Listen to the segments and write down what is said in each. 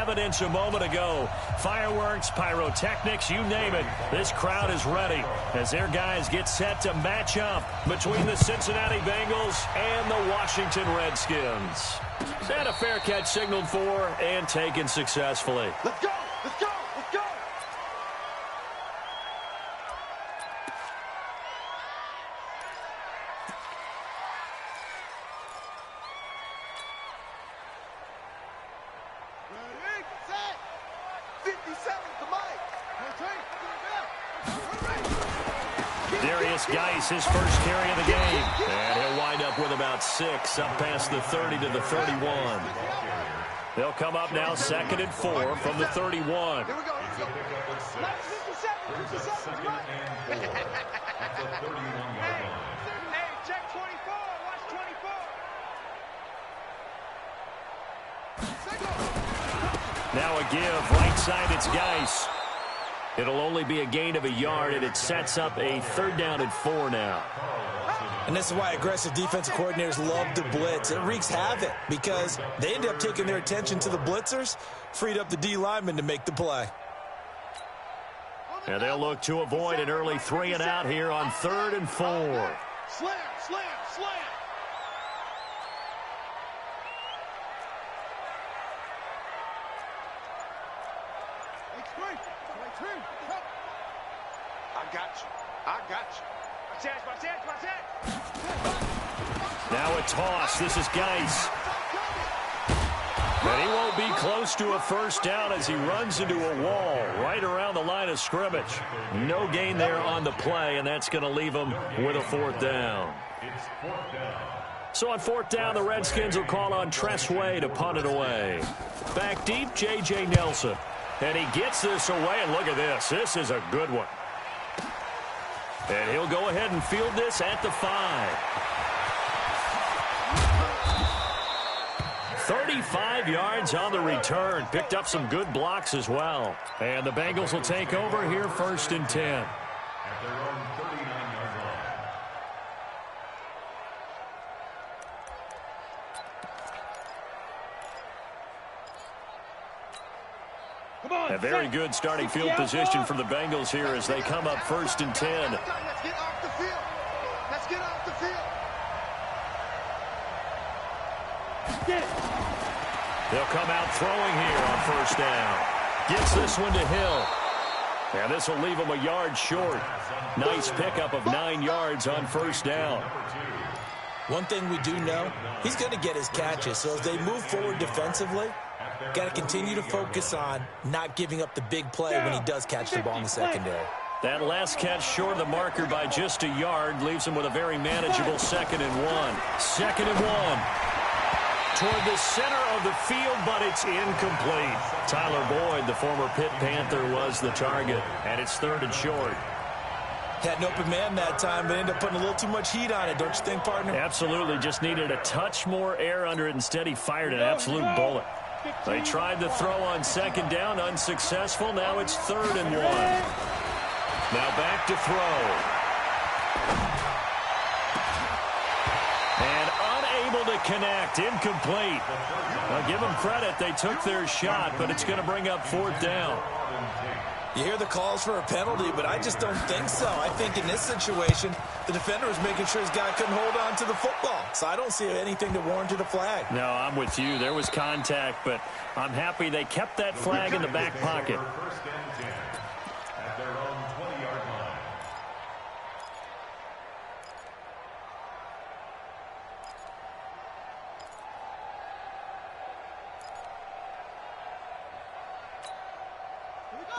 evidence a moment ago. Fireworks, pyrotechnics, you name it. This crowd is ready as their guys get set to match up between the Cincinnati Bengals and the Washington Redskins. And a fair catch signaled for and taken successfully. Let's go! Let's go! Let's go! Ready, set, 57, come on. Darius Geis, his first carry of the game. And he'll wind up with about 6, up past the 30 to the 31. They'll come up now 2nd and 4 from the 31. Here we go, here we go. 57, come on. Hey, check 24, watch 24. Now a give, right side, it's Geis. It'll only be a gain of a yard, and it sets up a 3rd down and 4 now. And this is why aggressive defensive coordinators love to blitz. It wreaks havoc because they end up taking their attention to the blitzers, freed up the D lineman to make the play. And they'll look to avoid an early 3 and out here on 3rd and 4. Slam, slam, slam. I got you. I got you. Watch that. Now a toss. This is Geis. And he won't be close to a 1st down as he runs into a wall right around the line of scrimmage. No gain there on the play, and that's going to leave him with a 4th down. So on 4th down, the Redskins will call on Tress Way to punt it away. Back deep, J.J. Nelson. And he gets this away, and look at this. This is a good one. And he'll go ahead and field this at the 5. 35 yards on the return. Picked up some good blocks as well. And the Bengals will take over here 1st and 10. At their own 39-yard line. A very good starting field position for the Bengals here as they come up 1st and 10. Let's get off the field. Let's get off the field. They'll come out throwing here on 1st down. Gets this one to Hill. And this will leave him a yard short. Nice pickup of 9 yards on 1st down. One thing we do know, he's going to get his catches. So as they move forward defensively, got to continue to focus on not giving up the big play when he does catch the ball in the secondary. That last catch short of the marker by just a yard leaves him with a very manageable 2nd and 1. 2nd and 1. Toward the center of the field, but it's incomplete. Tyler Boyd, the former Pitt Panther, was the target, and it's 3rd and short. Had an open man that time, but ended up putting a little too much heat on it, don't you think, partner? Absolutely, just needed a touch more air under it. Instead, he fired an absolute bullet. They tried to throw on 2nd down, unsuccessful. Now it's 3rd and 1. Now back to throw. And unable to connect, incomplete. I'll give them credit. They took their shot, but it's going to bring up 4th down. You hear the calls for a penalty, but I just don't think so. I think in this situation, the defender was making sure his guy couldn't hold on to the football. So I don't see anything to warrant a flag. No, I'm with you. There was contact, but I'm happy they kept that flag in the back pocket. 1st and 10 at their own 20-yard line.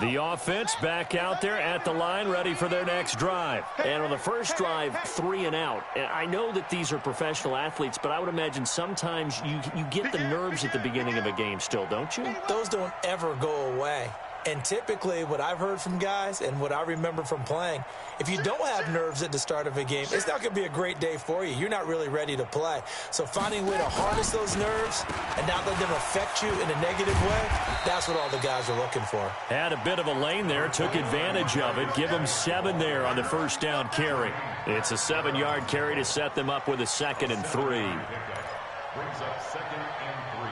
The offense back out there at the line, ready for their next drive. And on the first drive, 3 and out. And I know that these are professional athletes, but I would imagine sometimes you get the nerves at the beginning of a game still, don't you? Those don't ever go away. And typically, what I've heard from guys and what I remember from playing, if you don't have nerves at the start of a game, it's not going to be a great day for you. You're not really ready to play. So finding a way to harness those nerves and not let them affect you in a negative way, that's what all the guys are looking for. Had a bit of a lane there, took advantage of it. Give them 7 there on the 1st down carry. It's a 7-yard carry to set them up with a 2nd and 3. Brings up 2nd and 3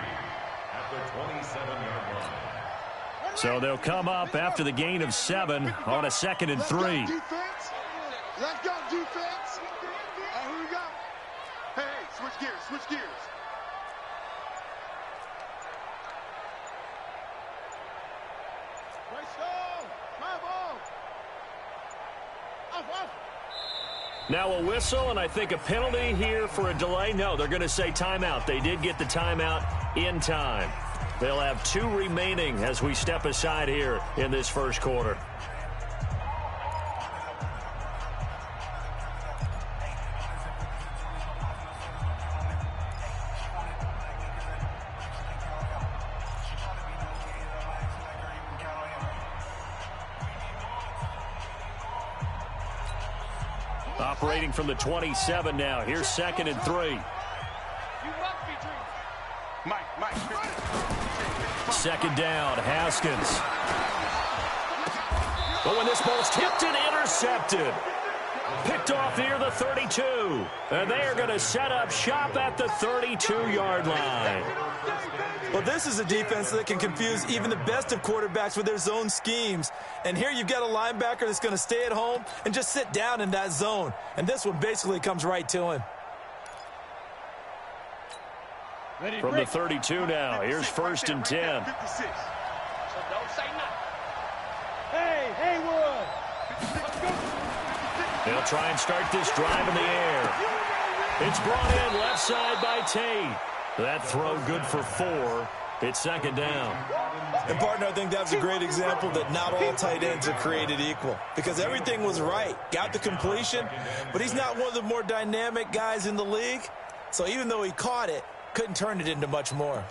at the 27-yard line. So they'll come up after the gain of 7 on a 2nd and 3. Let's go, defense. Here we go. Hey, switch gears, switch gears. Now a whistle, and I think a penalty here for a delay. No, they're going to say timeout. They did get the timeout in time. They'll have 2 remaining as we step aside here in this first quarter. Operating from the 27 now. Here's 2nd and 3. Mike. 2nd down, Haskins. But when this ball's tipped and intercepted. Picked off near the 32. And they are going to set up shop at the 32-yard line. Well, this is a defense that can confuse even the best of quarterbacks with their zone schemes. And here you've got a linebacker that's going to stay at home and just sit down in that zone. And this one basically comes right to him. From the 32 now, here's 1st and 10. Hey, Haywood. They'll try and start this drive in the air. It's brought in left side by Tate. That throw good for 4. It's 2nd down. And, partner, I think that's a great example that not all tight ends are created equal because everything was right. Got the completion, but he's not one of the more dynamic guys in the league. So even though he caught it, couldn't turn it into much more.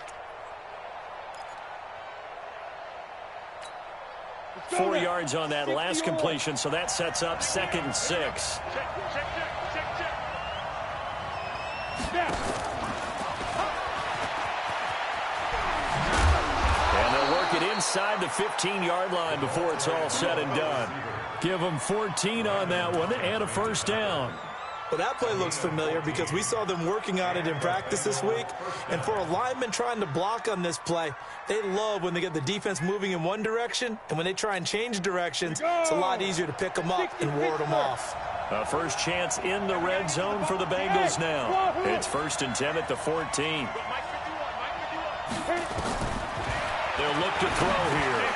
4 yards on that last completion, so that sets up 2nd and 6. And they'll work it inside the 15-yard line before it's all said and done. Give them 14 on that one and a 1st down. Well, that play looks familiar because we saw them working on it in practice this week. And for a lineman trying to block on this play, they love when they get the defense moving in one direction. And when they try and change directions, it's a lot easier to pick them up and ward them off. A first chance in the red zone for the Bengals now. It's 1st and 10 at the 14. They'll look to throw here.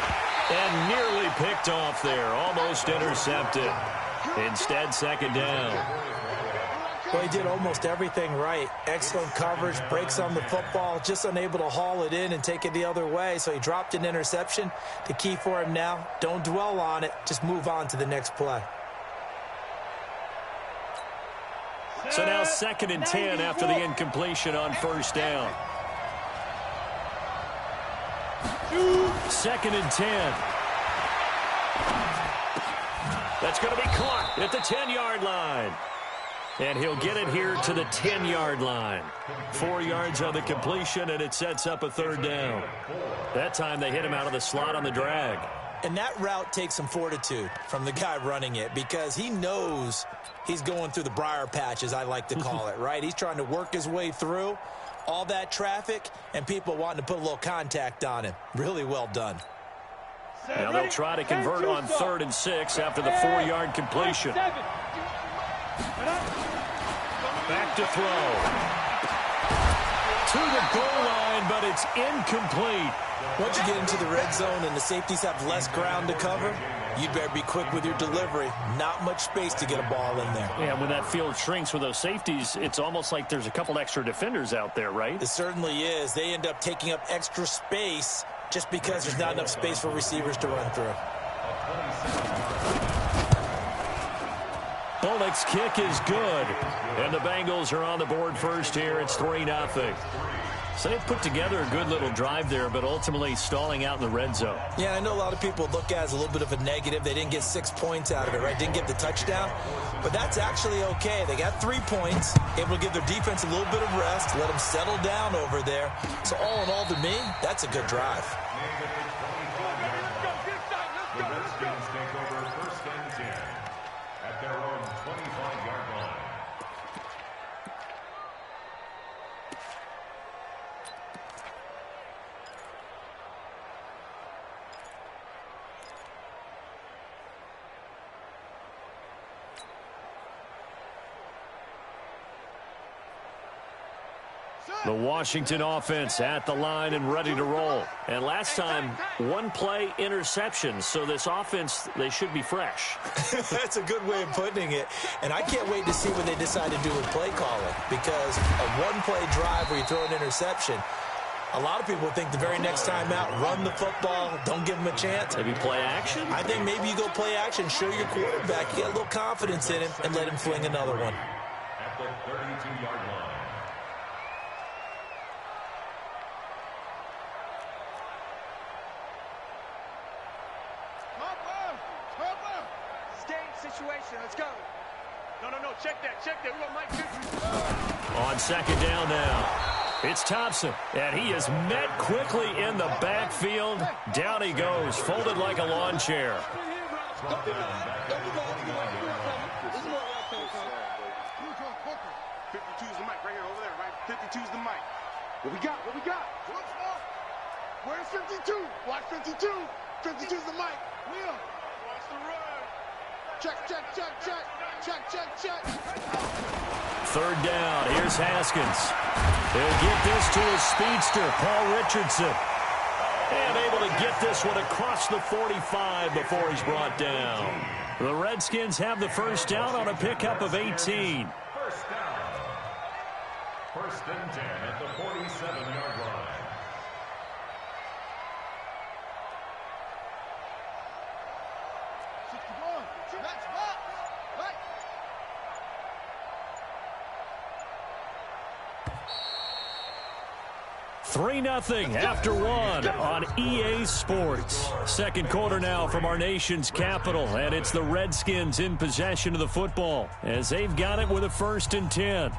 And nearly picked off there. Almost intercepted. Instead, 2nd down. Well, he did almost everything right. Excellent coverage, breaks on the football, just unable to haul it in and take it the other way. So he dropped an interception. The key for him now, don't dwell on it. Just move on to the next play. So now 2nd and 10 after the incompletion on 1st down. 2nd and 10. That's going to be caught at the 10-yard line. And he'll get it here to the 10-yard line. 4 yards on the completion, and it sets up a 3rd down. That time they hit him out of the slot on the drag. And that route takes some fortitude from the guy running it because he knows he's going through the briar patch, as I like to call it, right? He's trying to work his way through all that traffic and people wanting to put a little contact on him. Really well done. Now they'll try to convert on 3rd and 6 after the 4-yard completion. Back to throw. To the goal line, but it's incomplete. Once you get into the red zone and the safeties have less ground to cover, you better be quick with your delivery. Not much space to get a ball in there. Yeah, when that field shrinks with those safeties, it's almost like there's a couple extra defenders out there, right? It certainly is. They end up taking up extra space just because there's not enough space for receivers to run through. Bullock's kick is good. And the Bengals are on the board first here. It's 3-0. So they've put together a good little drive there, but ultimately stalling out in the red zone. Yeah, I know a lot of people look at it as a little bit of a negative. They didn't get 6 points out of it, right? Didn't get the touchdown. But that's actually okay. They got 3 points, able to give their defense a little bit of rest, let them settle down over there. So all in all, to me, that's a good drive. The Redskins take over 1st and 10 at their own 25-yard line. The Washington offense at the line and ready to roll. And last time, one play interception. So this offense, they should be fresh. That's a good way of putting it. And I can't wait to see what they decide to do with play calling. Because a one-play drive where you throw an interception, a lot of people think the very next time out, run the football, don't give them a chance. Maybe play action? I think maybe you go play action, show your quarterback, get a little confidence in him, and let him fling another one. At the 32-yard line. Situation. Let's go. No. Check that. We got Mike 50. On second down now. It's Thompson, and he is met quickly in the backfield. Down he goes, folded like a lawn chair. 52's the mic right here, over there, right? 52's the mic. What we got? Where's 52? Watch 52. 52's the mic. Will. Watch the run. Check. Third down. Here's Haskins. He'll get this to his speedster, Paul Richardson. And able to get this one across the 45 before he's brought down. The Redskins have the first down on a pickup of 18. First down. First and 10 at the 47-yard line. Let's walk. Right. 3-0 after one on EA Sports. Second quarter now from our nation's capital, and it's the Redskins in possession of the football as they've got it with a 1st and 10.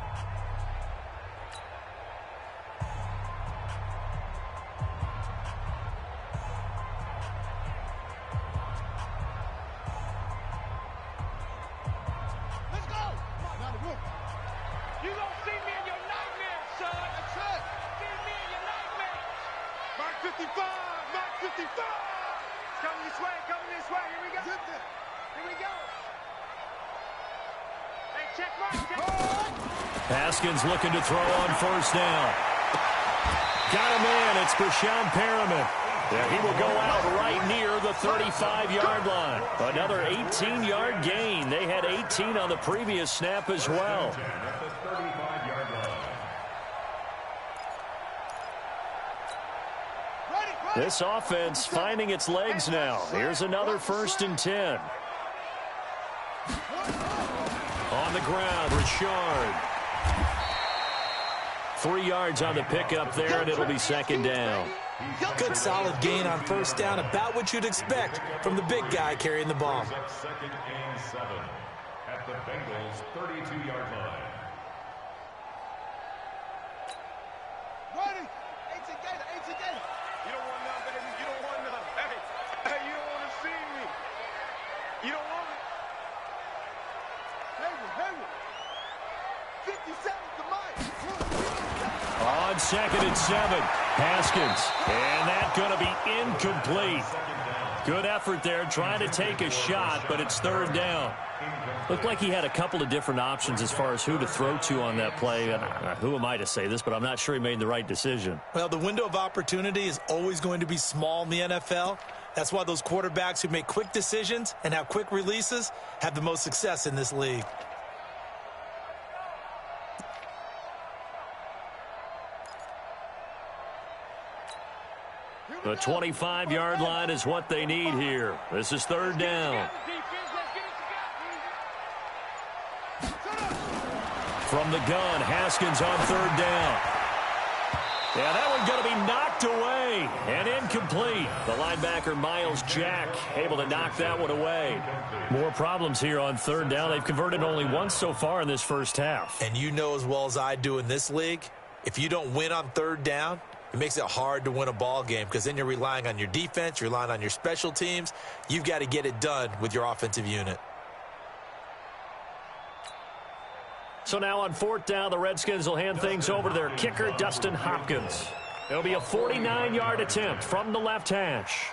Haskins looking to throw on first down. Got a man. It's Brashon Perriman. Yeah, he will go out right near the 35-yard line. Another 18-yard gain. They had 18 on the previous snap as well. This offense finding its legs now. Here's another 1st and 10. On the ground, Richard. 3 yards on the pickup there, and it'll be second down. Good solid gain on first down, about what you'd expect from the big guy carrying the ball. Second and 7 at the Bengals' 32-yard line. Ready. 18 Gator. You don't want none, baby. You don't want none. Hey, you don't want to see me. You don't want it. Hayward. 57's the mic. On second and 7, Haskins. And that's going to be incomplete. Good effort there, trying to take a shot, but it's third down. Looked like he had a couple of different options as far as who to throw to on that play. Who am I to say this, but I'm not sure he made the right decision. Well, the window of opportunity is always going to be small in the NFL. That's why those quarterbacks who make quick decisions and have quick releases have the most success in this league. The 25-yard line is what they need here. This is third down. From the gun, Haskins on third down. Yeah, that one's going to be knocked away and incomplete. The linebacker, Miles Jack, able to knock that one away. More problems here on third down. They've converted only once so far in this first half. And you know as well as I do in this league, if you don't win on third down, it makes it hard to win a ball game because then you're relying on your defense, you're relying on your special teams. You've got to get it done with your offensive unit. So now on fourth down, the Redskins will hand things over to their kicker, Dustin Hopkins. It'll be a 49-yard attempt from the left hash.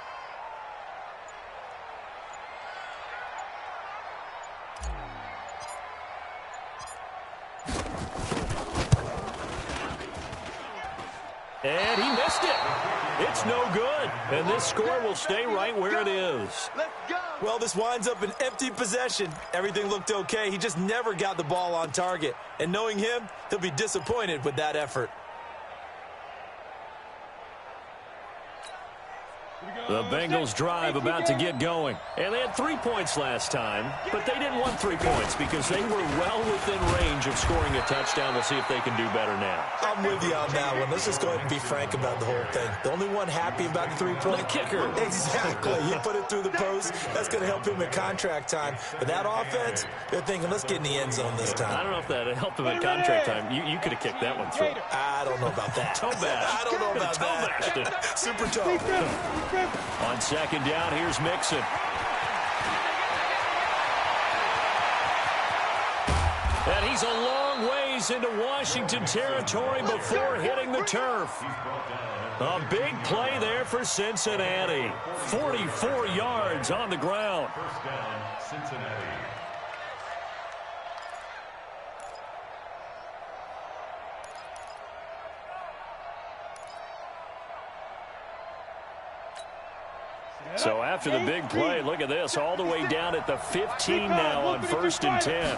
And he missed it. It's no good. And this score will stay right where it is. Let's go. Well, this winds up an empty possession. Everything looked okay. He just never got the ball on target. And knowing him, he'll be disappointed with that effort. The Bengals drive about to get going. And they had 3 points last time, but they didn't want 3 points because they were well within range of scoring a touchdown. We'll see if they can do better now. I'm with you on that one. Let's just go ahead and be frank about the whole thing. The only one happy about the 3-point The kicker. Exactly. He put it through the post. That's going to help him at contract time. But that offense, they're thinking, let's get in the end zone this time. I don't know if that helped him at contract time. You could have kicked that one through. I don't know about that. Toe bash. I don't know about Toe-bashed it. that. Super toe. On second down, here's Mixon. And he's a long ways into Washington territory before hitting the turf. A big play there for Cincinnati. 44 yards on the ground. First down, Cincinnati. So after the big play, look at this, all the way down at the 15 now on 1st and 10.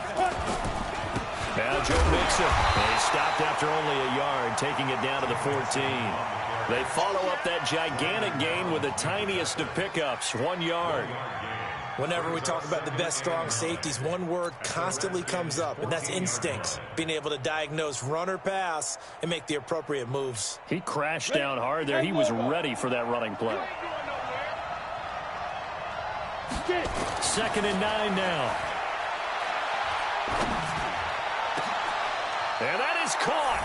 Now Joe Mixon. He stopped after only a yard, taking it down to the 14. They follow up that gigantic gain with the tiniest of pickups, 1 yard. Whenever we talk about the best strong safeties, one word constantly comes up, and that's instincts. Being able to diagnose run or pass and make the appropriate moves. He crashed down hard there. He was ready for that running play. 2nd and 9 now. And that is caught.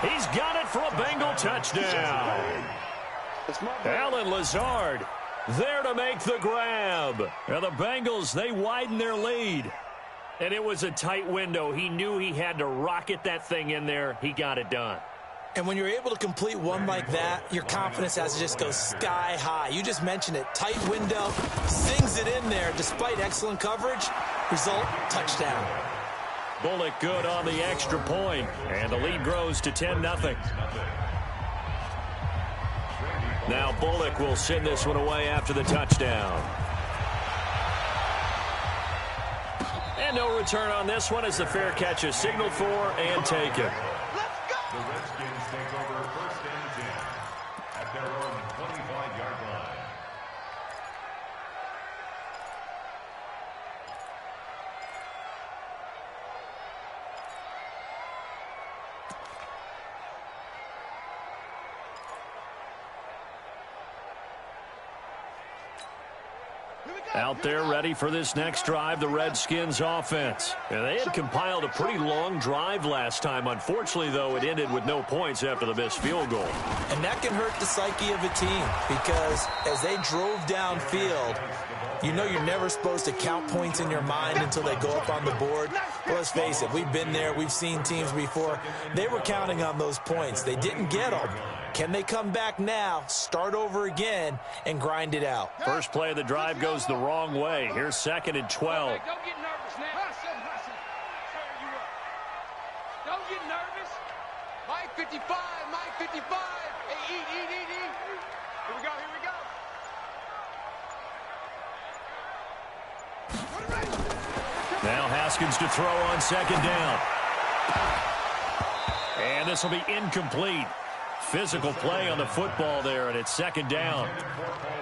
He's got it for a Bengal touchdown. Alan Lazard there to make the grab. And the Bengals, they widen their lead. And it was a tight window. He knew he had to rocket that thing in there. He got it done. And when you're able to complete one like that, your confidence has to just go sky high. You just mentioned it. Tight window, sings it in there despite excellent coverage. Result, touchdown. Bullock good on the extra point, and the lead grows to 10-0. Now Bullock will send this one away after the touchdown. And no return on this one as the fair catch is signaled for and taken. The Redskins take over 1st and 10 at their own 25-yard line. Out there ready for this next drive, the Redskins offense. And they had compiled a pretty long drive last time. Unfortunately, though, it ended with no points after the missed field goal. And that can hurt the psyche of a team because as they drove downfield, you know you're never supposed to count points in your mind until they go up on the board. Well, let's face it, we've been there. We've seen teams before. They were counting on those points. They didn't get them. Can they come back now, start over again, and grind it out? First play of the drive goes the wrong way. Here's 2nd and 12. Hey, don't get nervous now. Don't get nervous. Mike 55, Mike 55. Hey, eat. Here we go. Now Haskins to throw on 2nd down. And this will be incomplete. Physical play on the football there, and it's 2nd down.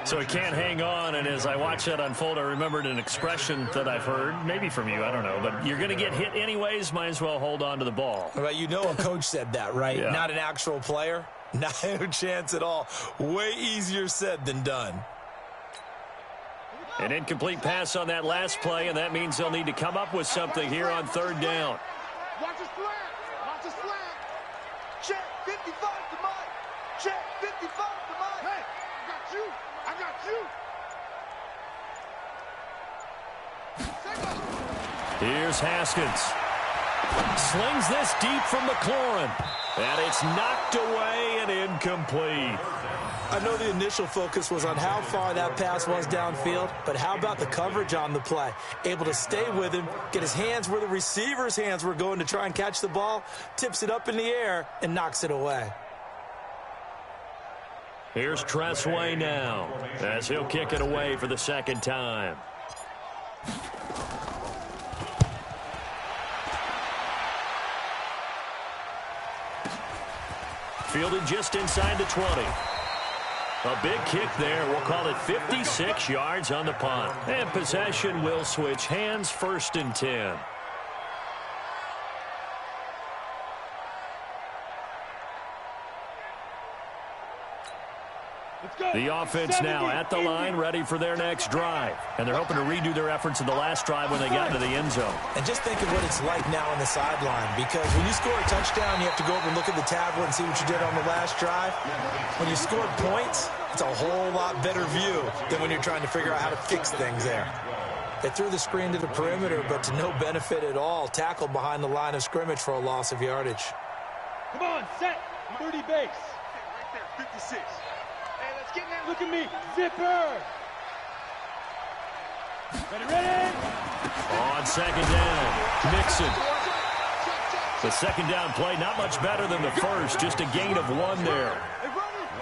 So he can't hang on, and as I watch that unfold, I remembered an expression that I've heard, maybe from you, I don't know, but you're going to get hit anyways, might as well hold on to the ball. Well, you know a coach said that, right? Yeah. Not an actual player. Not a chance at all. Way easier said than done. An incomplete pass on that last play, and that means they'll need to come up with something here on 3rd down. Watch his flag. Check 55 to Mike. Check 55 to Mike. Hey, I got you. Here's Haskins. Slings this deep from McLaurin. And it's knocked away and incomplete. I know the initial focus was on how far that pass was downfield, but how about the coverage on the play? Able to stay with him, get his hands where the receiver's hands were going to try and catch the ball, tips it up in the air, and knocks it away. Here's Tressway now as he'll kick it away for the second time. Fielded just inside the 20. A big kick there. We'll call it 56 yards on the punt. And possession will switch hands, 1st and 10. The offense now at the line, ready for their next drive. And they're hoping to redo their efforts in the last drive when they got into the end zone. And just think of what it's like now on the sideline, because when you score a touchdown, you have to go over and look at the tablet and see what you did on the last drive. When you scored points, it's a whole lot better view than when you're trying to figure out how to fix things there. They threw the screen to the perimeter, but to no benefit at all. Tackled behind the line of scrimmage for a loss of yardage. Come on, set. 30 base. Right there, 56. Get in there. Look at me. Zipper. Ready. On second down, Mixon. The second down play, not much better than the first, just a gain of 1 there.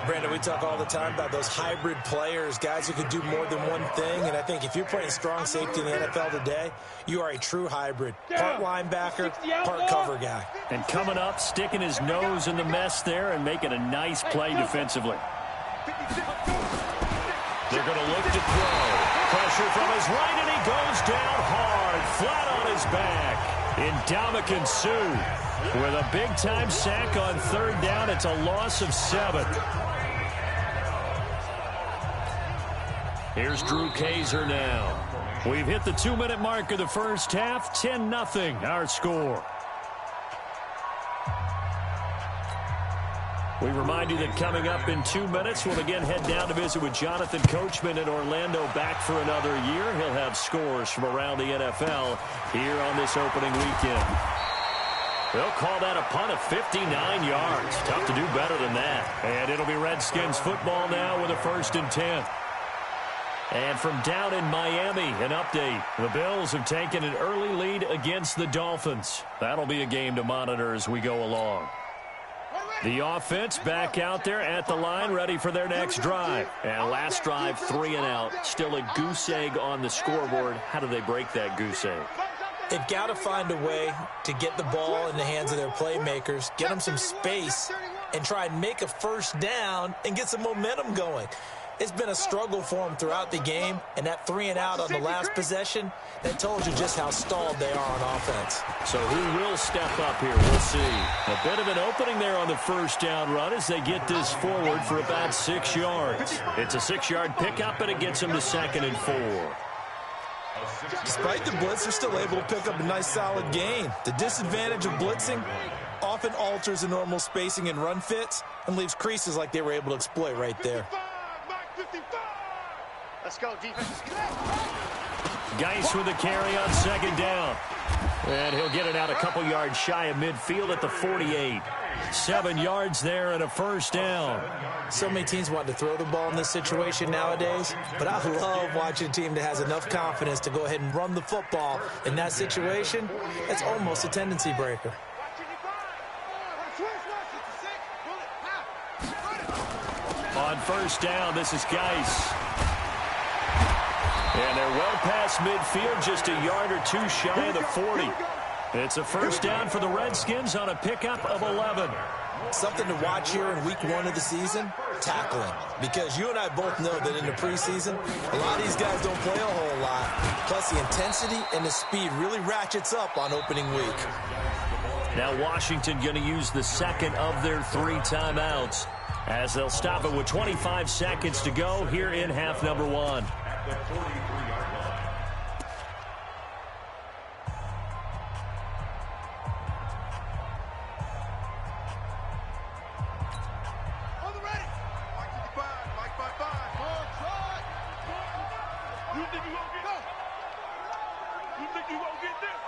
Brandon, we talk all the time about those hybrid players, guys who could do more than one thing, and I think if you're playing strong safety in the NFL today, you are a true hybrid. Part linebacker, part cover guy. And coming up, sticking his nose in the mess there and making a nice play defensively. They're going to look to throw. Pressure from his right, and he goes down hard, flat on his back. Ndamukong Suh with a big-time sack on 3rd down. It's a loss of 7. Here's Drew Kaiser now. We've hit the 2-minute mark of the first half. 10-0 our score. We remind you that coming up in 2 minutes, we'll again head down to visit with Jonathan Coachman in Orlando, back for another year. He'll have scores from around the NFL here on this opening weekend. They'll call that a punt of 59 yards. Tough to do better than that. And it'll be Redskins football now with a 1st and 10. And from down in Miami, an update. The Bills have taken an early lead against the Dolphins. That'll be a game to monitor as we go along. The offense back out there at the line, ready for their next drive. And last drive, 3 and out. Still a goose egg on the scoreboard. How do they break that goose egg? They've got to find a way to get the ball in the hands of their playmakers, get them some space, and try and make a 1st down and get some momentum going. It's been a struggle for them throughout the game, and that 3 and out on the last possession, that tells you just how stalled they are on offense. So who will step up here? We'll see. A bit of an opening there on the 1st down run as they get this forward for about 6 yards. It's a 6-yard pickup, and it gets them to 2nd and 4. Despite the blitz, they're still able to pick up a nice solid gain. The disadvantage of blitzing often alters the normal spacing and run fits and leaves creases like they were able to exploit right there. Let's go, defense. Geis with the carry on 2nd down. And he'll get it out a couple yards shy of midfield at the 48. 7 yards there and a 1st down. So many teams want to throw the ball in this situation nowadays, but I love watching a team that has enough confidence to go ahead and run the football in that situation. That's almost a tendency breaker. On 1st down, this is Geis. And they're well past midfield, just a yard or 2 shy of the 40. It's a 1st down for the Redskins on a pickup of 11. Something to watch here in week 1 of the season, tackling. Because you and I both know that in the preseason, a lot of these guys don't play a whole lot. Plus, the intensity and the speed really ratchets up on opening week. Now Washington going to use the 2nd of their 3 timeouts as they'll stop it with 25 seconds to go here in half number 1. The 43-yard line. On the ready. Mike 55, Mike 55. You think you gonna get this? You think you gonna get this?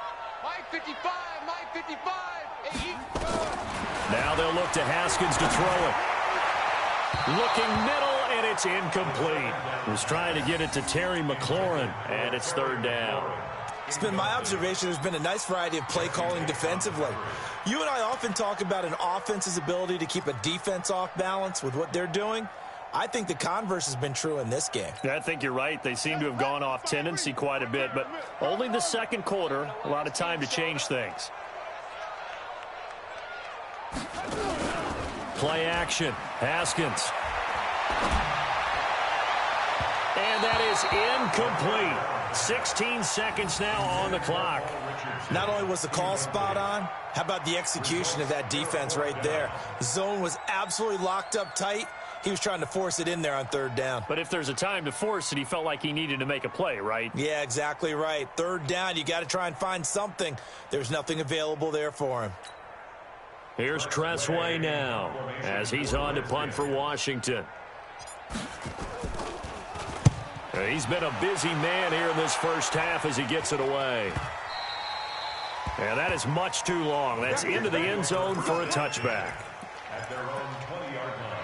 Mike 55, Mike 55. Now they'll look to Haskins to throw it. Looking middle, and it's incomplete. Was trying to get it to Terry McLaurin, and it's 3rd down. It's been my observation there's been a nice variety of play calling defensively. You and I often talk about an offense's ability to keep a defense off balance with what they're doing. I think the converse has been true in this game. Yeah, I think you're right. They seem to have gone off tendency quite a bit, but only the second quarter, a lot of time to change things. Play action. Haskins. And that is incomplete. 16 seconds now on the clock. Not only was the call spot on, how about the execution of that defense right there? The zone was absolutely locked up tight. He was trying to force it in there on third down. But if there's a time to force it, he felt like he needed to make a play, right? Yeah, exactly right. Third down, you got to try and find something. There's nothing available there for him. Here's Tressway now as he's on to punt for Washington. He's been a busy man here in this first half as he gets it away. And that is much too long. That's into the end zone for a touchback. At their own 20-yard line.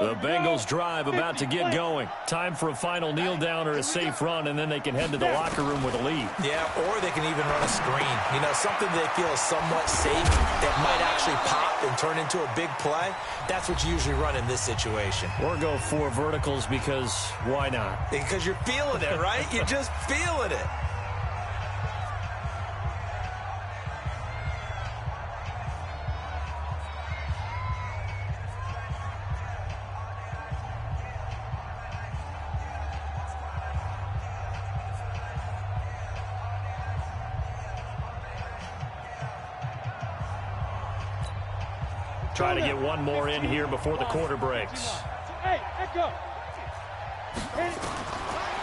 The Bengals drive about to get going. Time for a final kneel down or a safe run, and then they can head to the locker room with a lead. Yeah, or they can even run a screen. You know, something they feel is somewhat safe that might actually pop and turn into a big play. That's what you usually run in this situation. Or go 4 verticals because why not? Because you're feeling it, right? You're just feeling it. Try to get one more in here before the quarter breaks. Hey, Echo.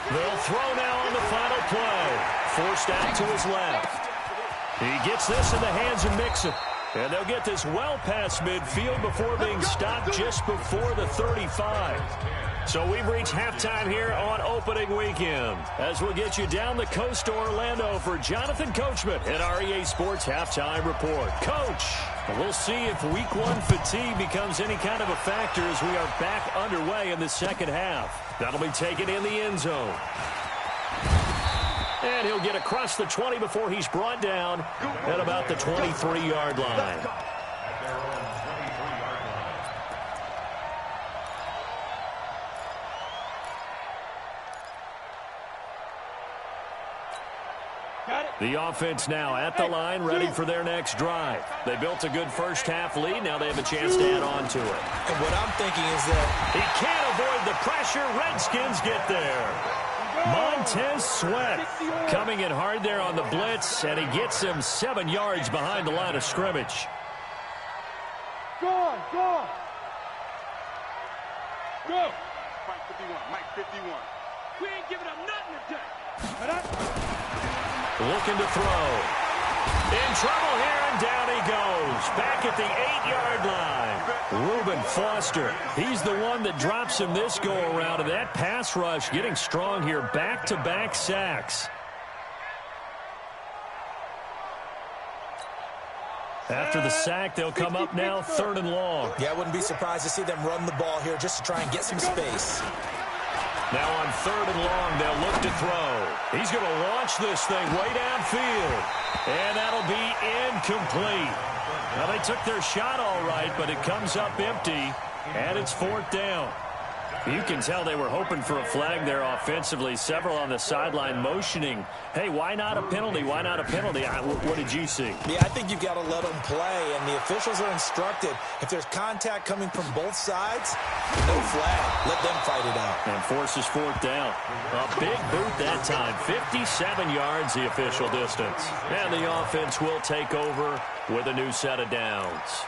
They'll throw now on the final play. Forced out to his left. He gets this in the hands of Mixon. And they'll get this well past midfield before being stopped just before the 35. So we've reached halftime here on opening weekend. As we'll get you down the coast to Orlando for Jonathan Coachman at our EA Sports Halftime Report. Coach, we'll see if week 1 fatigue becomes any kind of a factor as we are back underway in the second half. That'll be taken in the end zone. And he'll get across the 20 before he's brought down at about the 23-yard line. The offense now at the line, ready for their next drive. They built a good first half lead. Now they have a chance to add on to it. And what I'm thinking is that he can't avoid the pressure. Redskins get there. Montez Sweat coming in hard there on the blitz, and he gets him 7 yards behind the line of scrimmage. Go on, go on. Go. Mike 51, Mike 51. We ain't giving up nothing today. Looking to throw. In trouble here, and down he goes. Back at the 8-yard line. Reuben Foster. He's the one that drops him this go-around. And that pass rush getting strong here. Back-to-back sacks. After the sack, they'll come up now 3rd and long. Yeah, I wouldn't be surprised to see them run the ball here just to try and get some space. Now on 3rd and long, they'll look to throw. He's going to launch this thing way downfield. And that'll be incomplete. Now, they took their shot all right, but it comes up empty, and it's 4th down. You can tell they were hoping for a flag there offensively. Several on the sideline motioning, hey, why not a penalty? Why not a penalty? What did you see? Yeah, I think you've got to let them play, and the officials are instructed. If there's contact coming from both sides, no flag. Let them fight it out. And forces 4th down. A big boot that time. 57 yards the official distance. And the offense will take over with a new set of downs.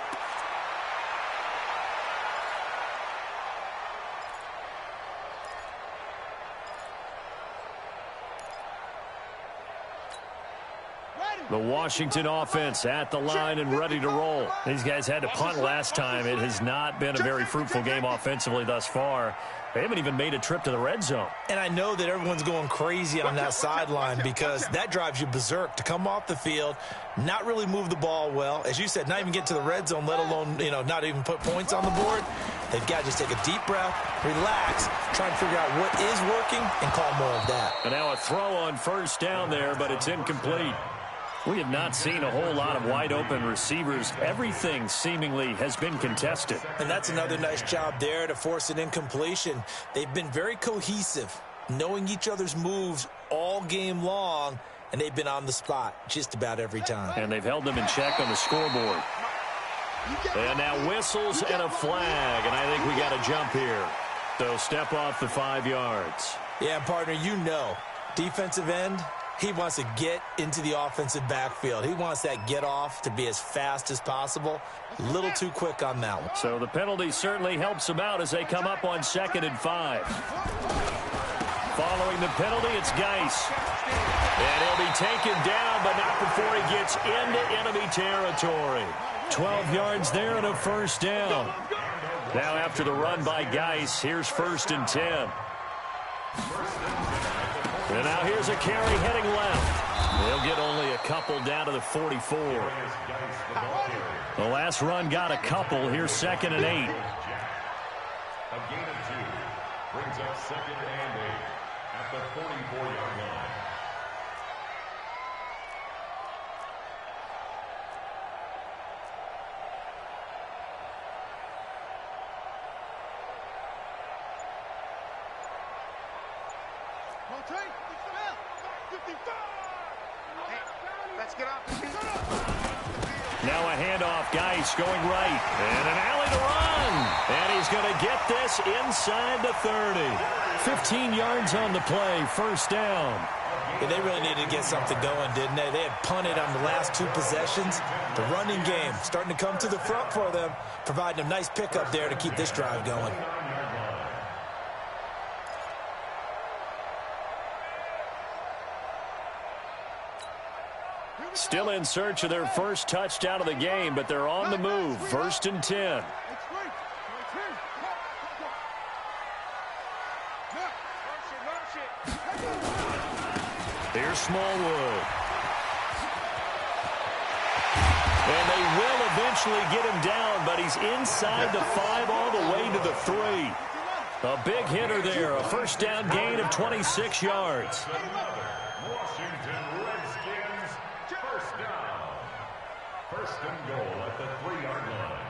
Ready. The Washington offense at the line and ready to roll. These guys had to punt last time. It has not been a very fruitful game offensively thus far. They haven't even made a trip to the red zone. And I know that everyone's going crazy on that sideline because that drives you berserk to come off the field, not really move the ball well. As you said, not even get to the red zone, let alone, not even put points on the board. They've got to just take a deep breath, relax, try and figure out what is working, and call more of that. And now a throw on first down there, but it's incomplete. We have not seen a whole lot of wide-open receivers. Everything seemingly has been contested. And that's another nice job there to force an incompletion. They've been very cohesive, knowing each other's moves all game long, and they've been on the spot just about every time. And they've held them in check on the scoreboard. And now whistles and a flag, and I think we got a jump here. So step off the 5 yards. Yeah, partner, defensive end, he wants to get into the offensive backfield. He wants that get off to be as fast as possible. A little too quick on that one. So the penalty certainly helps him out as they come up on 2nd and 5. Following the penalty, it's Geis. And he'll be taken down, but not before he gets into enemy territory. 12 yards there and a first down. Now after the run by Geis, here's 1st and 10. And now here's a carry heading left. They'll get only a couple down to the 44. The last run got a couple. Here's 2nd and 8. A gain of 2 brings up 2nd and 8 at the 44-yard line. Let's get off the field. Now a handoff, Geis going right. And an alley to run. And he's going to get this inside the 30. 15 yards on the play, first down. Yeah, they really needed to get something going, didn't they? They had punted on the last 2 possessions. The running game starting to come to the front for them, providing a nice pickup there to keep this drive going. Still in search of their first touchdown of the game, but they're on the move. 1st and 10. Here's Smallwood. And they will eventually get him down, but he's inside the 5 all the way to the 3. A big hitter there, a first down gain of 26 yards. First and goal at the 3-yard line.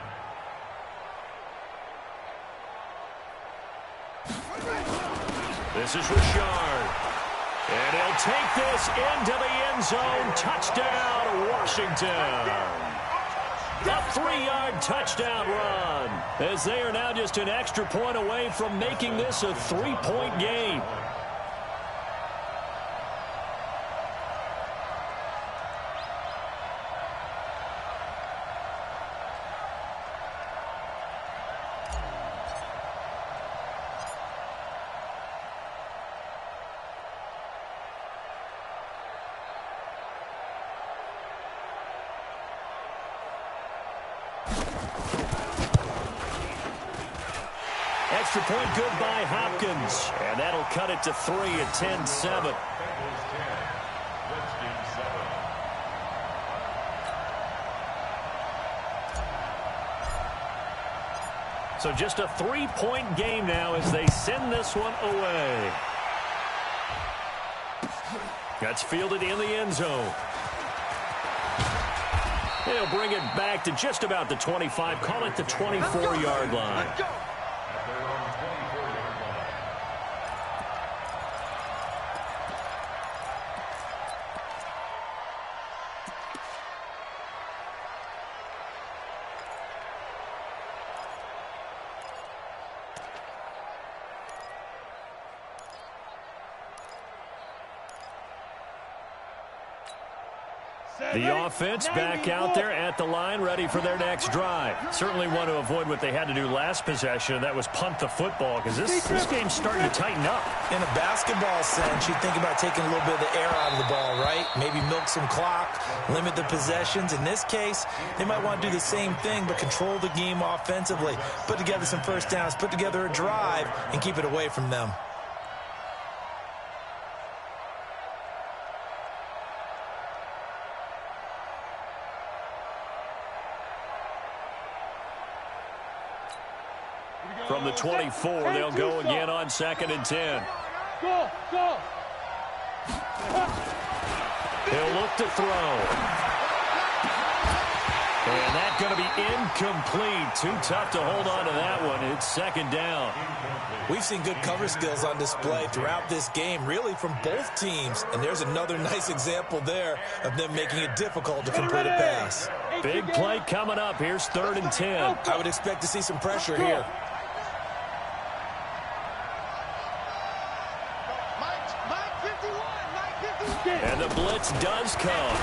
This is Richard. And he'll take this into the end zone. Touchdown, Washington. A 3-yard touchdown run. As they are now just an extra point away from making this a 3-point game. Extra point good by Hopkins. And that'll cut it to 3 at 10-7. So just a 3-point game now as they send this one away. That's fielded in the end zone. They'll bring it back to just about the 25. Call it the 24-yard line. The offense back out there at the line, ready for their next drive. Certainly want to avoid what they had to do last possession. That was punt the football, because this game's starting to tighten up. In a basketball sense, you think about taking a little bit of the air out of the ball, right? Maybe milk some clock, limit the possessions. In this case, they might want to do the same thing, but control the game offensively. Put together some first downs, put together a drive, and keep it away from them. From the 24, they'll go again on 2nd and 10. Go, go. He'll look to throw. And that's going to be incomplete. Too tough to hold on to that one. It's 2nd down. We've seen good cover skills on display throughout this game, really from both teams. And there's another nice example there of them making it difficult to complete a pass. Big play coming up. Here's 3rd and 10. I would expect to see some pressure here. And the blitz does come.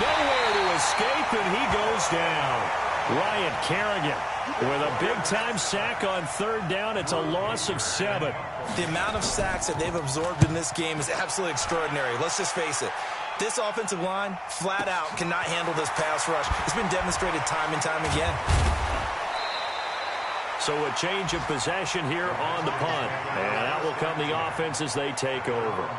Nowhere to escape, and he goes down. Ryan Kerrigan with a big-time sack on 3rd down. It's a loss of 7. The amount of sacks that they've absorbed in this game is absolutely extraordinary. Let's just face it. This offensive line, flat out, cannot handle this pass rush. It's been demonstrated time and time again. So a change of possession here on the punt. And out will come the offense as they take over.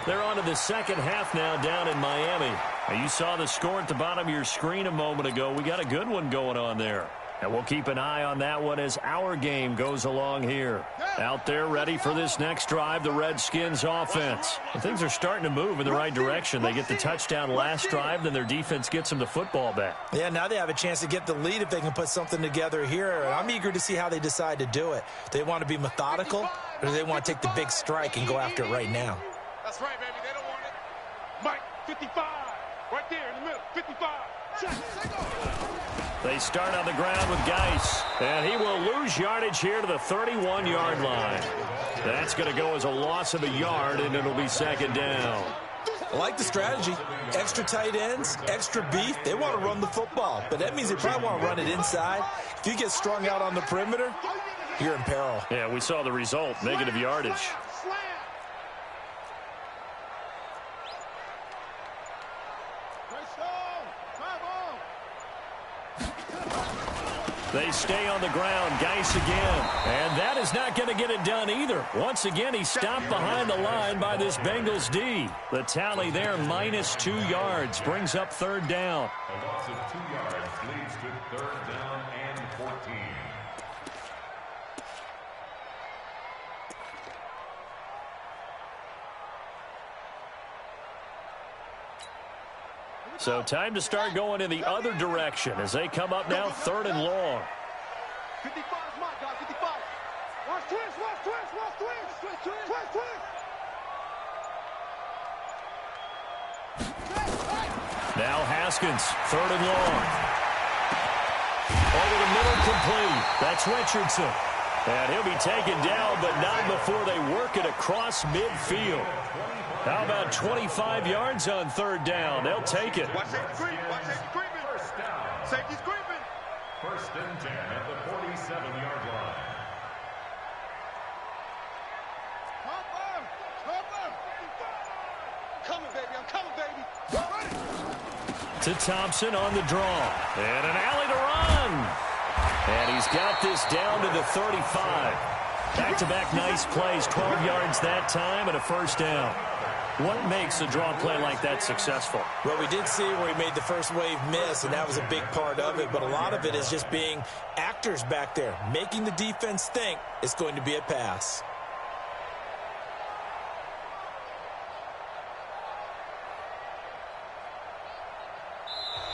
They're on to the second half now down in Miami. Now, you saw the score at the bottom of your screen a moment ago. We got a good one going on there. And we'll keep an eye on that one as our game goes along here. Out there ready for this next drive, the Redskins offense. And things are starting to move in the right direction. They get the touchdown last drive, then their defense gets them the football back. Yeah, now they have a chance to get the lead if they can put something together here. And I'm eager to see how they decide to do it. Do they want to be methodical, or do they want to take the big strike and go after it right now? That's right, baby. They don't want it. Mike, 55. Right there in the middle. 55. They start on the ground with Geis. And he will lose yardage here to the 31-yard line. That's going to go as a loss of a yard, and it'll be 2nd down. I like the strategy. Extra tight ends, extra beef. They want to run the football, but that means they probably want to run it inside. If you get strung out on the perimeter, you're in peril. Yeah, we saw the result, negative yardage. They stay on the ground. Geis again. And that is not going to get it done either. Once again, he stopped behind the line by this Bengals D. The tally there, -2 yards. Brings up 3rd down. A loss of 2 yards leads to 3rd down and 14. So time to start going in the other direction as they come up now 3rd and long. 55 is my guy, 55. Watch twist, watch twist, watch twist. Twist, twist. Now Haskins, 3rd and long. Over the middle, complete. That's Richardson. And he'll be taken down, but not before they work it across midfield. How about 25 yards on 3rd down? They'll take it. Watch safety creeping. Watch safety creeping. First down. Safety's creeping. 1st and 10 at the 47-yard line. Coming, baby. I'm coming, baby. To Thompson on the draw. And an alley to run. And he's got this down to the 35. Back-to-back nice plays, 12 yards that time and a 1st down. What makes a draw play like that successful? Well, we did see where he made the first wave miss, and that was a big part of it. But a lot of it is just being actors back there, making the defense think it's going to be a pass.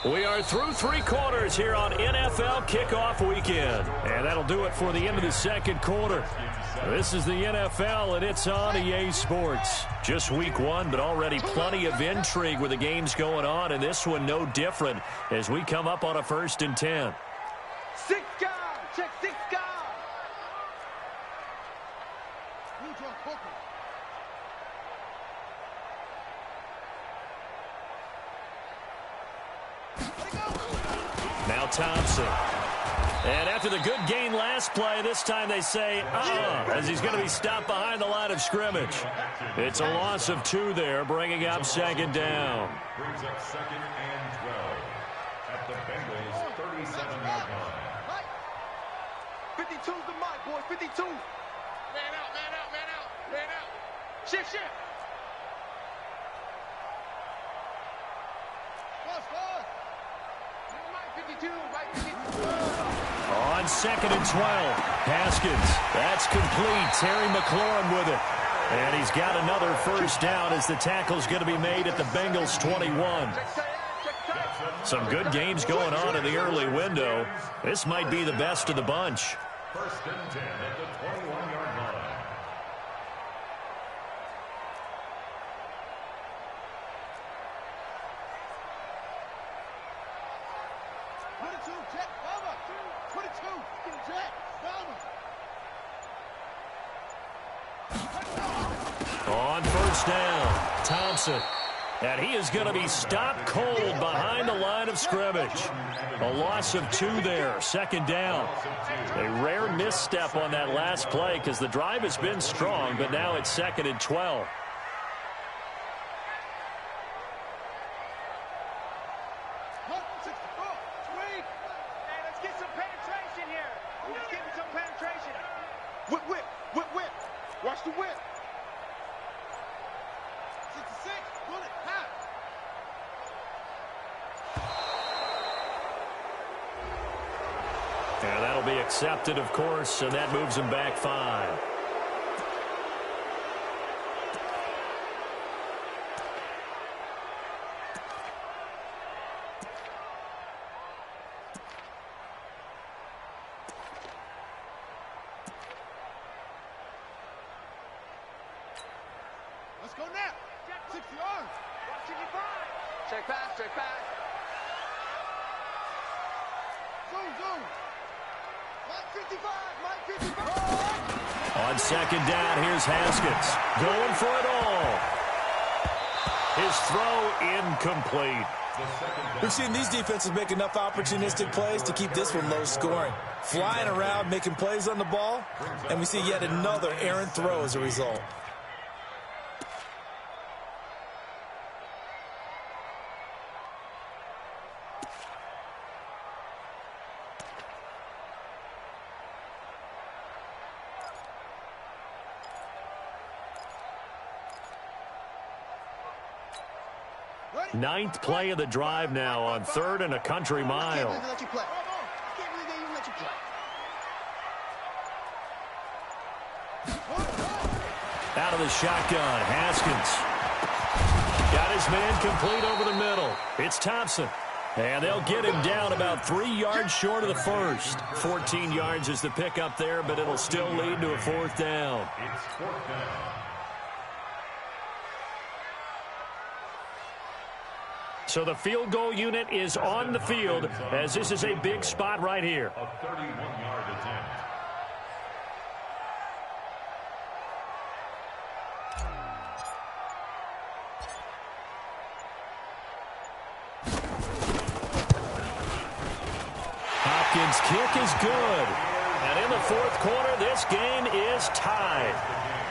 We are through 3 quarters here on NFL Kickoff Weekend. And that'll do it for the end of the 2nd quarter. This is the NFL, and it's on EA Sports. Just week 1, but already plenty of intrigue with the games going on, and this one no different as we come up on a 1st and 10. 6 guys. Check 6 guys. Thompson. And after the good gain last play, this time they say, as he's going to be stopped behind the line of scrimmage. It's a loss of 2 there, bringing up second down. Brings up second and 12 at the Bengals' 37-yard line. 52's the mic, boys. 52. Man out, man out, man out, man out. Shift, shift. Mike 52, Mike 52. On second and 12, Haskins. That's complete. Terry McLaurin with it. And he's got another first down as the tackle's going to be made at the Bengals' 21. Some good games going on in the early window. This might be the best of the bunch. First and 10 at the 21-yard line. On first down, Thompson. And he is going to be stopped cold behind the line of scrimmage. A loss of 2 there, second down. A rare misstep on that last play because the drive has been strong, but now it's second and 12. Whip, whip, whip, whip. Watch the whip. 66, pull it, half. And that'll be accepted, of course, and that moves him back 5. Let's go now. 60 yards. 65. Check pass, check pass. Zoom, zoom. Mike 55, Mike 55. On second down, here's Haskins. Going for it all. His throw incomplete. We've seen these defenses make enough opportunistic plays to keep this one low scoring. Flying around, making plays on the ball, and we see yet another errant throw as a result. Ninth play of the drive now on 3rd and a country mile. Out of the shotgun, Haskins. Got his man complete over the middle. It's Thompson. And they'll get him down about 3 yards short of the first. 14 yards is the pickup there, but it'll still lead to a 4th down. It's 4th down. So the field goal unit is on the field as this is a big spot right here. A 31-yard attempt. Hopkins' kick is good. And in the 4th quarter, this game is tied.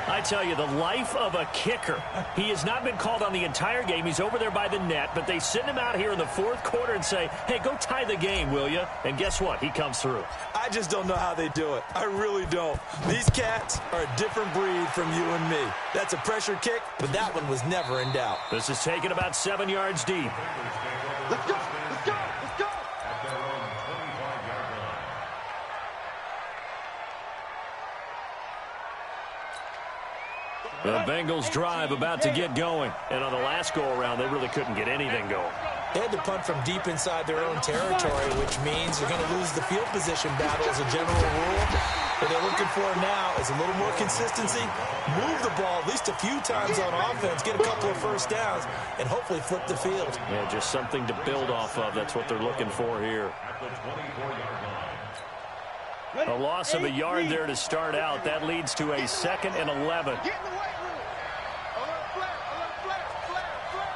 I tell you, the life of a kicker. He has not been called on the entire game. He's over there by the net, but they send him out here in the 4th quarter and say, hey, go tie the game, will you? And guess what? He comes through. I just don't know how they do it. I really don't. These cats are a different breed from you and me. That's a pressure kick, but that one was never in doubt. This is taken about 7 yards deep. Let's go, let's go, let's go. At their own 25-yard line. The Bengals drive about to get going. And on the last go-around, they really couldn't get anything going. They had to punt from deep inside their own territory, which means you're going to lose the field position battle as a general rule. What they're looking for now is a little more consistency, move the ball at least a few times on offense, get a couple of first downs, and hopefully flip the field. Yeah, just something to build off of. That's what they're looking for here. At the 24-yard line. A loss of a yard there to start out. That leads to a 2nd and 11. Get in the weight room. A little flare, flare, flare.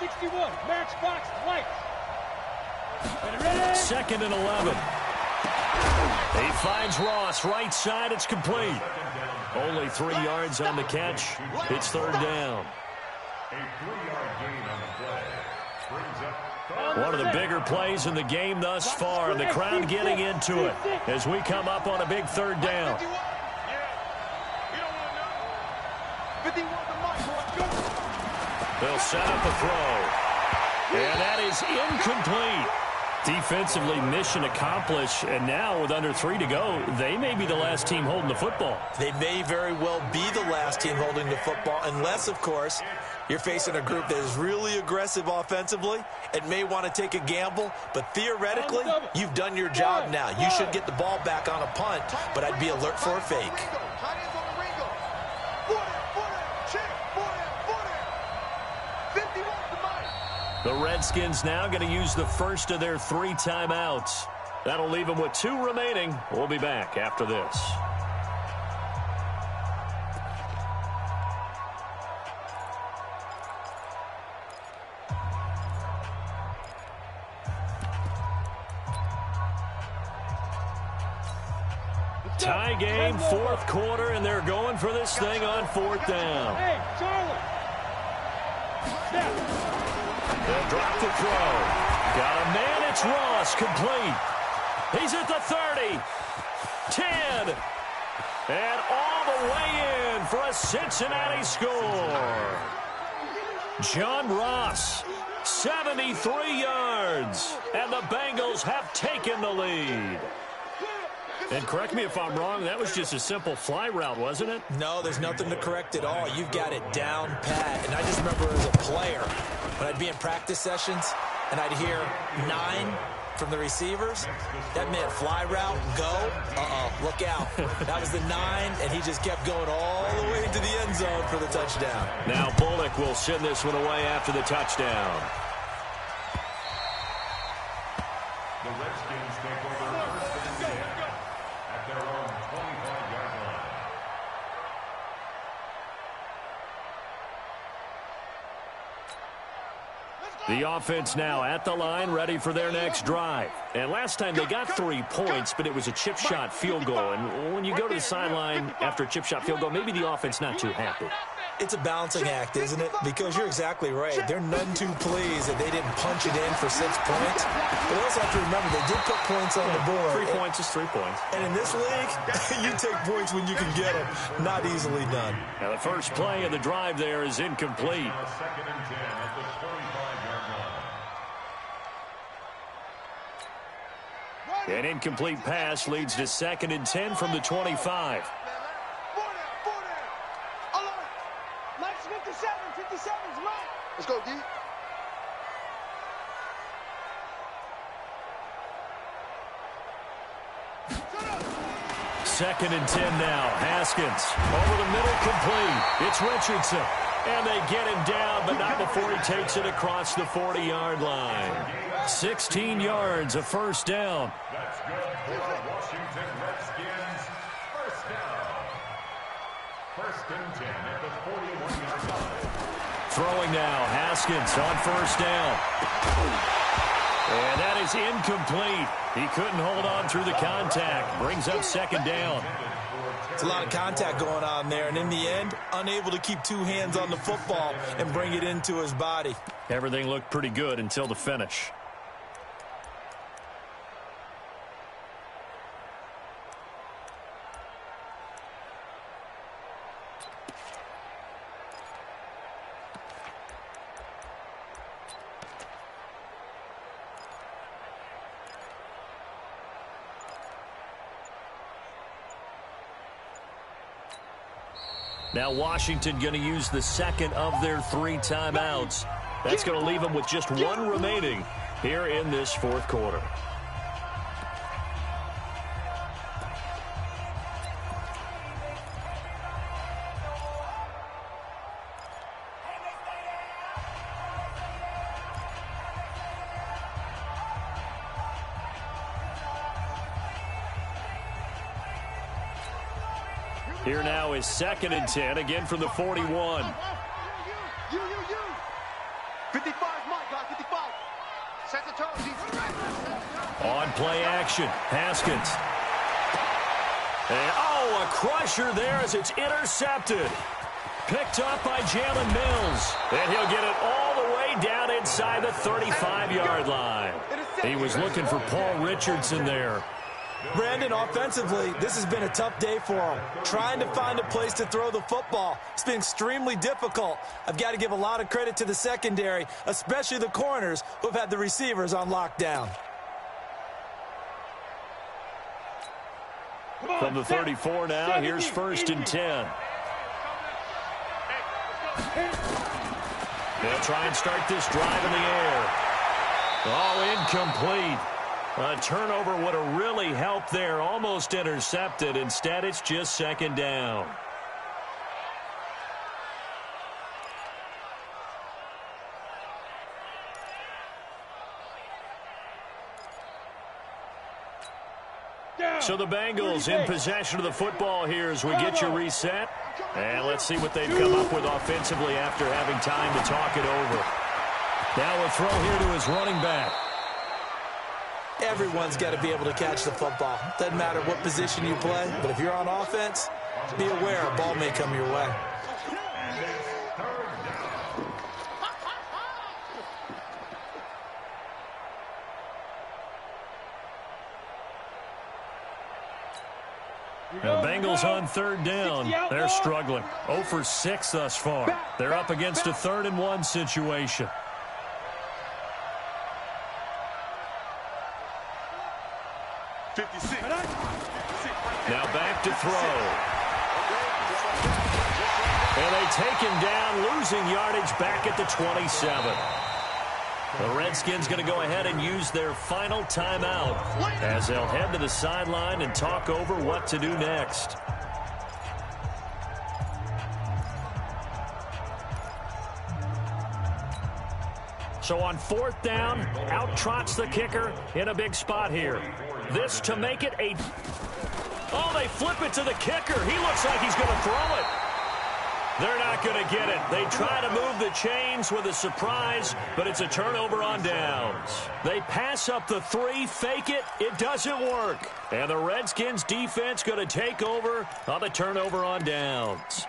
61, matchbox, lights. 2nd and 11. He finds Ross right side. It's complete. Only 3 yards on the catch. It's 3rd down. A 3-yard gain on the play. Brings up One of the bigger plays in the game thus far, and the crowd getting into it as we come up on a big 3rd down. They'll set up a throw, and that is incomplete. Defensively, mission accomplished, and now with under 3 to go, they may be the last team holding the football. They may very well be the last team holding the football, unless, of course, you're facing a group that is really aggressive offensively and may want to take a gamble, but theoretically, you've done your job now. You should get the ball back on a punt, but I'd be alert for a fake. The Redskins now going to use the first of their 3 timeouts. That'll leave them with 2 remaining. We'll be back after this. Tie game, 4th quarter, and they're going for this thing on 4th down. Hey, Charlie. They'll drop the throw. Got a man, it's Ross, complete. He's at the 30, 10, and all the way in for a Cincinnati score. John Ross, 73 yards, and the Bengals have taken the lead. And correct me if I'm wrong, that was just a simple fly route, wasn't it? No, there's nothing to correct at all. You've got it down pat. And I just remember as a player, when I'd be in practice sessions and I'd hear 9 from the receivers, that meant fly route, go, look out. That was the 9, and he just kept going all the way into the end zone for the touchdown. Now Bullock will send this one away after the touchdown. the Redskins take over first and 10 at their own 25-yard line. The offense now at the line, ready for their next drive. And last time they got 3 points, but it was a chip shot field goal. And when you go to the sideline after a chip shot field goal, maybe the offense not too happy. It's a balancing act, isn't it? Because you're exactly right. They're none too pleased that they didn't punch it in for 6 points. But also have to remember, they did put points on the board. 3 points is 3 points. And in this league, you take points when you can get them. Not easily done. Now the first play of the drive there is incomplete. Now second and 10 at the 25-yard line. An incomplete pass leads to 2nd and 10 from the 25. Let's 57, 57's right. Let's go, D. Second and 10 now. Haskins over the middle, complete. It's Richardson. And they get him down, but not before he takes it across the 40-yard line. 16 yards, a first down. That's good for Washington Redskins. First down. First and 10 at the 41-yard line. Throwing now, Haskins on first down. And that is incomplete. He couldn't hold on through the contact. Brings up 2nd down. It's a lot of contact going on there, and in the end, unable to keep 2 hands on the football and bring it into his body. Everything looked pretty good until the finish. Now Washington going to use the second of their 3 timeouts. That's going to leave them with just 1 remaining here in this 4th quarter. Here now is 2nd and 10, again from the 41. You. 55, Mike, guy, 55. Set the turn, D. play action. Haskins. And, a crusher there as it's intercepted. Picked up by Jalen Mills. And he'll get it all the way down inside the 35-yard line. He was looking for Paul Richardson there. Brandon, offensively, this has been a tough day for him. Trying to find a place to throw the football. It's been extremely difficult. I've got to give a lot of credit to the secondary, especially the corners who have had the receivers on lockdown. From the 34 now, here's 1st and 10. They'll try and start this drive in the air. Incomplete. A turnover would have really helped there. Almost intercepted. Instead, it's just 2nd down. So the Bengals in possession of the football here as we get you reset. And let's see what they've come up with offensively after having time to talk it over. Now a throw here to his running back. Everyone's got to be able to catch the football. Doesn't matter what position you play, but if you're on offense, be aware a ball may come your way. The Bengals on 3rd down. They're struggling. 0 for 6 thus far. They're up against a 3rd and 1 situation. Now back to throw. And they take him down, losing yardage back at the 27. The Redskins going to go ahead and use their final timeout as they'll head to the sideline and talk over what to do next. So on 4th down, out trots the kicker in a big spot here. This to make it a... Oh, they flip it to the kicker. He looks like he's going to throw it. They're not going to get it. They try to move the chains with a surprise, but it's a turnover on downs. They pass up the 3, fake it. It doesn't work. And the Redskins defense going to take over on the turnover on downs.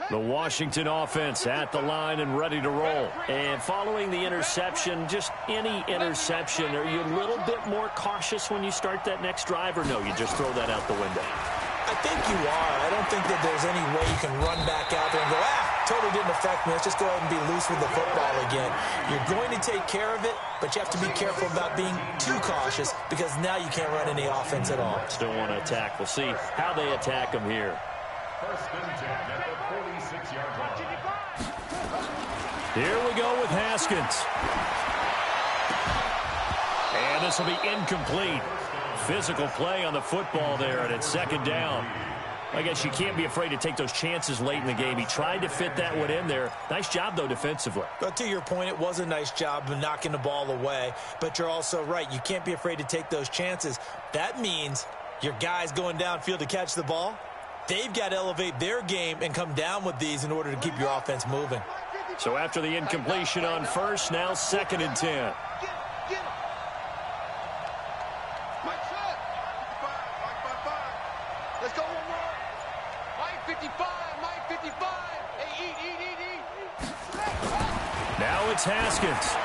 The Washington offense at the line and ready to roll. And following the interception, just any interception, are you a little bit more cautious when you start that next drive, or no, you just throw that out the window? I think you are. I don't think that there's any way you can run back out there and go, totally didn't affect me. Let's just go ahead and be loose with the football again. You're going to take care of it, but you have to be careful about being too cautious because now you can't run any offense at all. Still want to attack. We'll see how they attack them here. 1st and 10 at the 46-yard line. Here we go with Haskins. And this will be incomplete. Physical play on the football there, and it's 2nd down. I guess you can't be afraid to take those chances late in the game. He tried to fit that one in there. Nice job, though, defensively. But to your point, it was a nice job of knocking the ball away. But you're also right. You can't be afraid to take those chances. That means your guys going downfield to catch the ball, they've got to elevate their game and come down with these in order to keep your offense moving. So after the incompletion on 1st, now 2nd and 10. Let's go one more. Mike 55, Mike 55. Hey, eat. Now it's Haskins.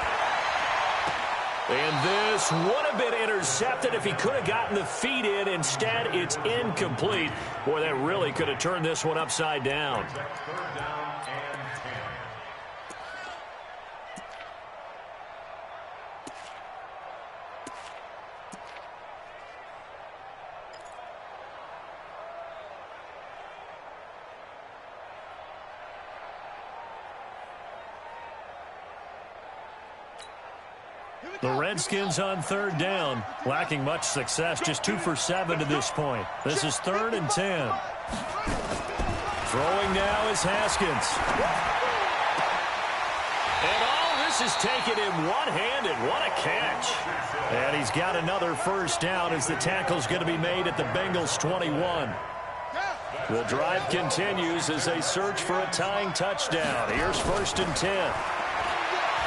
And this would have been intercepted if he could have gotten the feet in. Instead, it's incomplete. Boy, that really could have turned this one upside down. 3rd down and 10. The Redskins on 3rd down, lacking much success, just 2 for 7 to this point. This is 3rd and 10. Throwing now is Haskins. And This is taken in one-handed. What a catch. And he's got another first down as the tackle's going to be made at the Bengals 21. The drive continues as they search for a tying touchdown. Here's 1st and 10.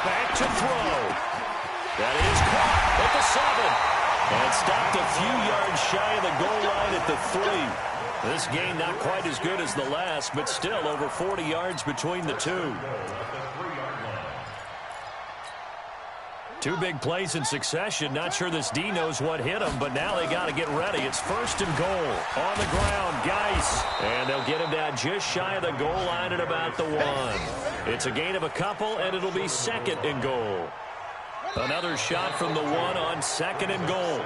Back to throw. That is caught at the 7. And stopped a few yards shy of the goal line at the 3. This game not quite as good as the last, but still over 40 yards between the two. Two big plays in succession. Not sure this D knows what hit him, but now they got to get ready. It's 1st and goal. On the ground, Geis. And they'll get him down just shy of the goal line at about the 1. It's a gain of a couple, and it'll be 2nd and goal. Another shot from the 1 on 2nd and goal.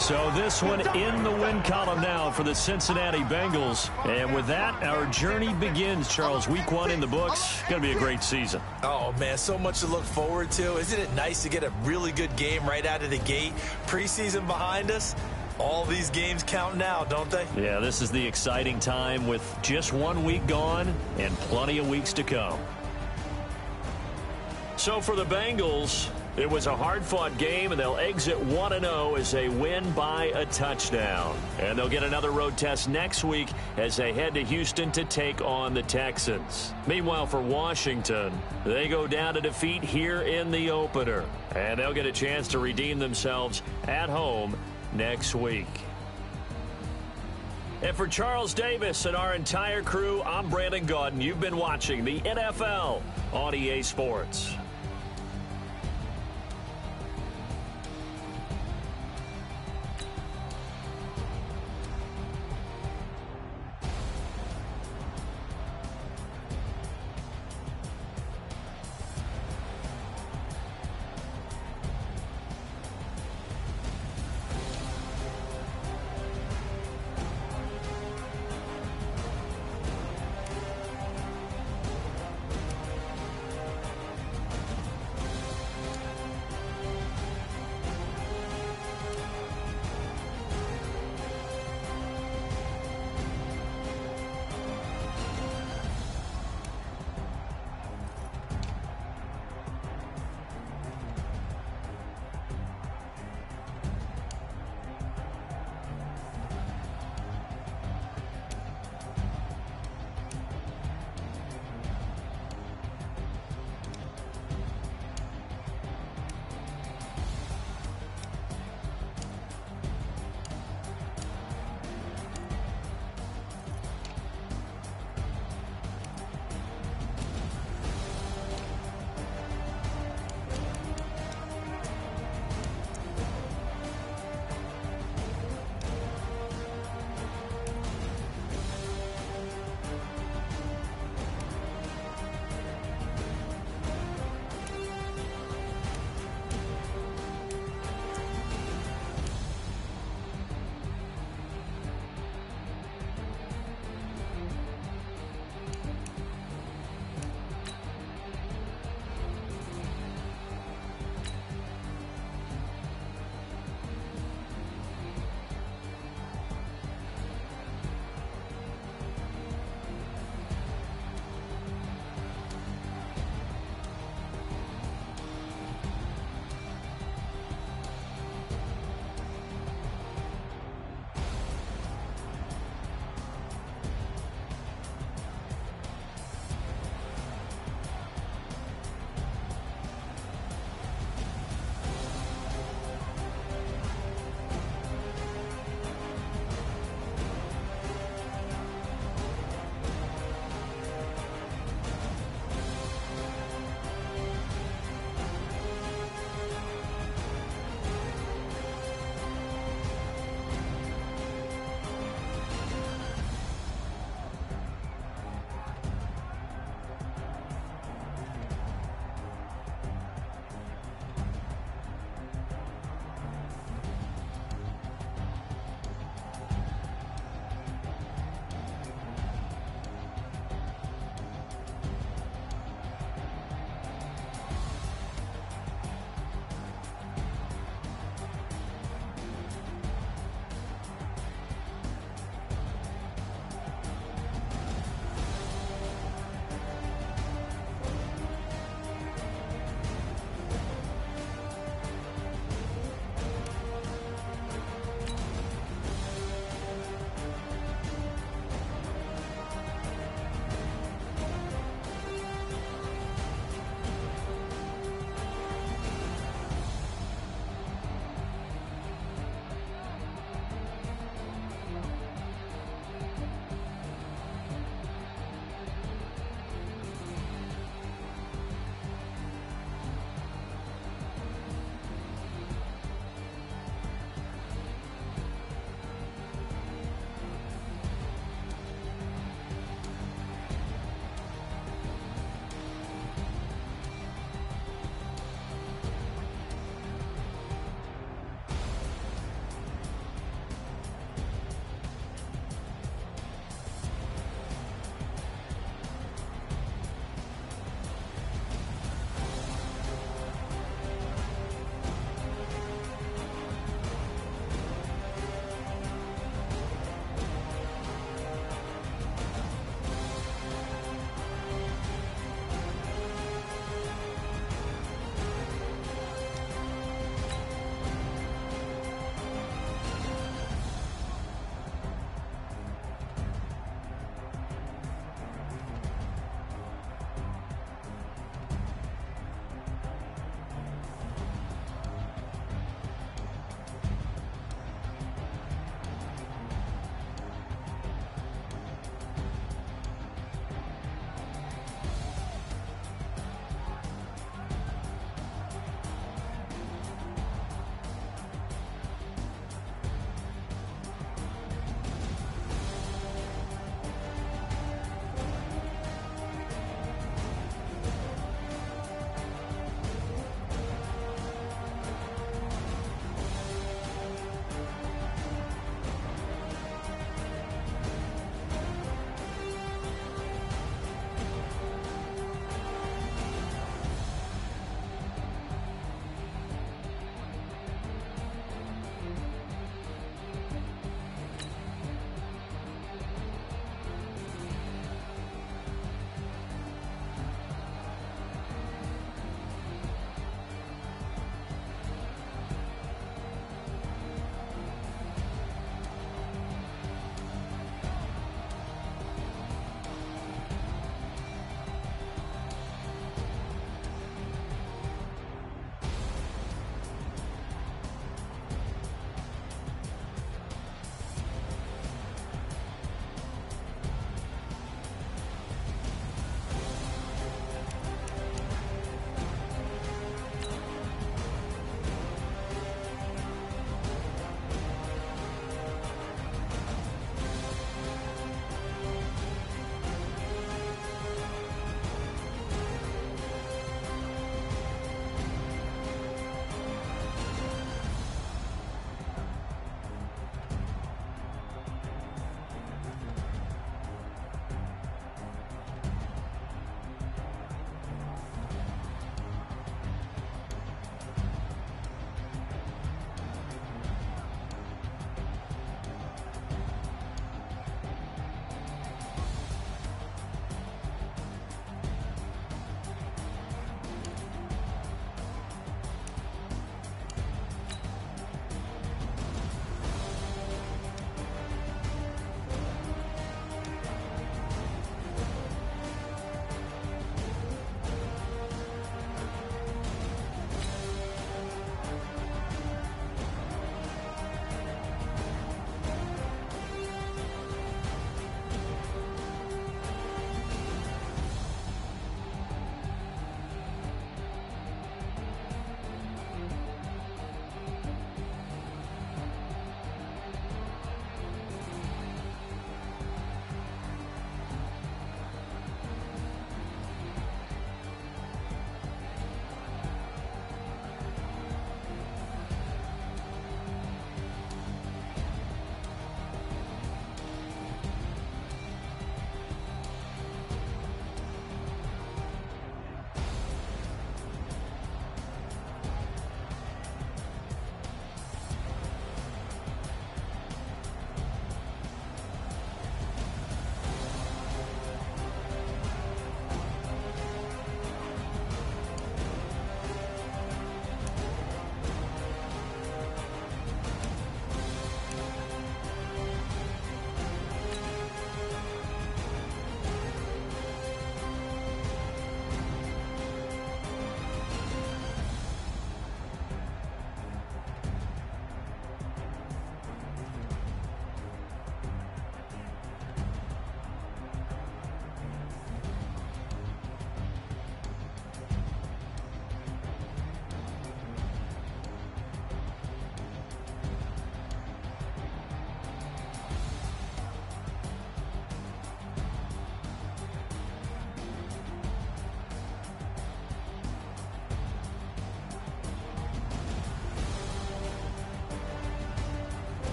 So this one in the win column now for the Cincinnati Bengals. And with that, our journey begins, Charles. Week 1 in the books. Going to be a great season. Oh, man, so much to look forward to. Isn't it nice to get a really good game right out of the gate? Preseason behind us. All these games count now, don't they? Yeah, this is the exciting time with just 1 week gone and plenty of weeks to come. So for the Bengals, it was a hard-fought game, and they'll exit 1-0 as they win by a touchdown. And they'll get another road test next week as they head to Houston to take on the Texans. Meanwhile, for Washington, they go down to defeat here in the opener. And they'll get a chance to redeem themselves at home next week. And for Charles Davis and our entire crew, I'm Brandon Gaudin. You've been watching the NFL on EA Sports.